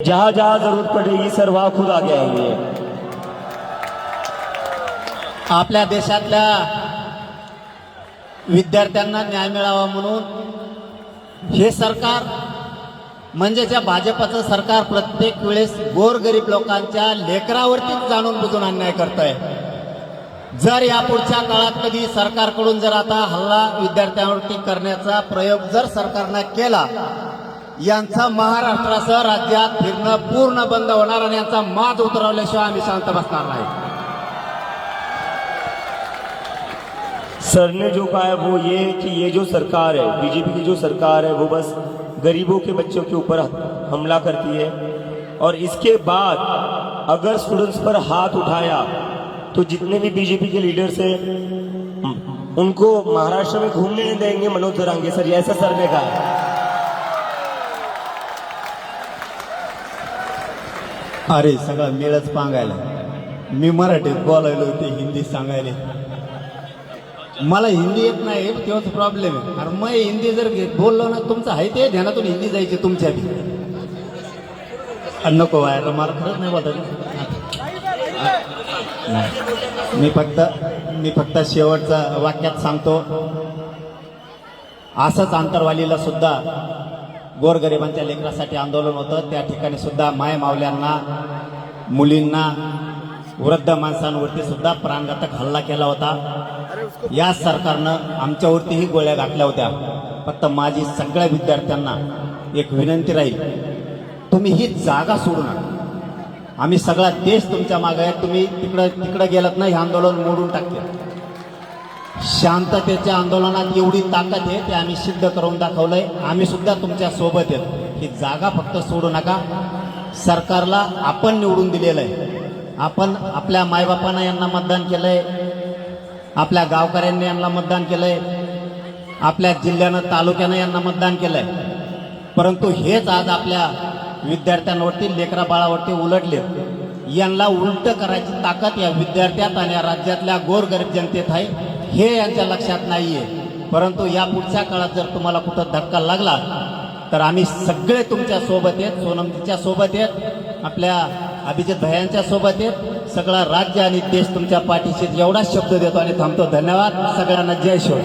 जहां जहां जरूरत पडेगी सर वहां खुद आगे आएंगे। आपल्या देशातल्या विद्यार्थ्यांना न्याय मिळावा म्हणून हे सरकार म्हणजे ज्या भाजपचं सरकार प्रत्येक वेळेस गोरगरीब लोकांच्या लेकरावरतीच जाणून बुजून अन्याय करत आहे। जर यापुढच्या काळात कधी सरकारकडून जर आता हल्ला विद्यार्थ्यांवरती करण्याचा प्रयोग जर सरकारने केला, यांचा महाराष्ट्रासह राज्यात फिरणं पूर्ण बंद होणार आणि यांचा माज उतरवल्याशिवाय आम्ही शांत बसणार नाही। सर ने जो कहा है वो ये कि ये जो सरकार है, बीजेपी की जो सरकार है, वो बस गरीबों के बच्चों के ऊपर हमला करती है और इसके बाद अगर स्टूडेंट्स पर हाथ उठाया तो जितने भी बीजेपी के लीडर्स हैं उनको महाराष्ट्र में घूमने नहीं देंगे मनोज जरांगे सर, ऐसा सर ने कहा। अरे सगळं मेळच पांगायला, मी मराठीत बोलायलो ते हिंदी सांगायले, मला हिंदी येत नाही तेव्हाच प्रॉब्लेम आहे। अरे मग हिंदी जर बोललो ना तुमचं आहे ते ध्यानातून हिंदी जायची तुमच्या बी। नको व्हायला मला खरंच नाही बोलत। मी फक्त शेवटचं वाक्यात सांगतो, असंच आंतरवालीला सुद्धा गोरगरिबांच्या लेकरासाठी आंदोलन होतं, त्या ठिकाणी सुद्धा माय मावल्यांना, मुलींना, वृद्ध माणसांवरती सुद्धा प्राणघातक हल्ला केला होता। या सरकारनं आमच्यावरतीही गोळ्या घातल्या होत्या। फक्त माझी सगळ्या विद्यार्थ्यांना एक विनंती राहील, तुम्ही ही जागा सोडू नका। आम्ही सगळा देश तुमच्या मागे आहे, तुम्ही तिकडे गेलात ना हे आंदोलन मोडून टाकते। शांततेच्या आंदोलनात एवढी ताकद आहे ते आम्ही सिद्ध करून दाखवलंय। आम्ही सुद्धा तुमच्या सोबत आहेत, ही जागा फक्त सोडू नका। सरकारला आपण निवडून दिलेलं आहे, आपण आपल्या मायबापांना यांना मतदान केलंय, आपल्या गावकऱ्यांनी यांना मतदान केलंय, आपल्या जिल्ह्यानं तालुक्यानं यांना मतदान केलंय, परंतु हेच आज आपल्या विद्यार्थ्यांवरती लेकरा बाळावरती उलटले। यांना उलट करायची ताकद या विद्यार्थ्यात आणि या राज्यातल्या गोरगरीब जनतेत आहे, हे यांच्या लक्षात नाहीये। परंतु या पुढच्या काळात जर तुम्हाला कुठं धक्का लागला तर आम्ही सगळे तुमच्या सोबत आहेत, सोनमच्या सोबत आहेत, आपल्या अभिजित भैयांच्या सोबत आहेत, सगळा राज्य आणि देश तुमच्या पाठीशी एवढा शब्द देतो आणि थांबतो। धन्यवाद सगळ्यांना, जय शिव।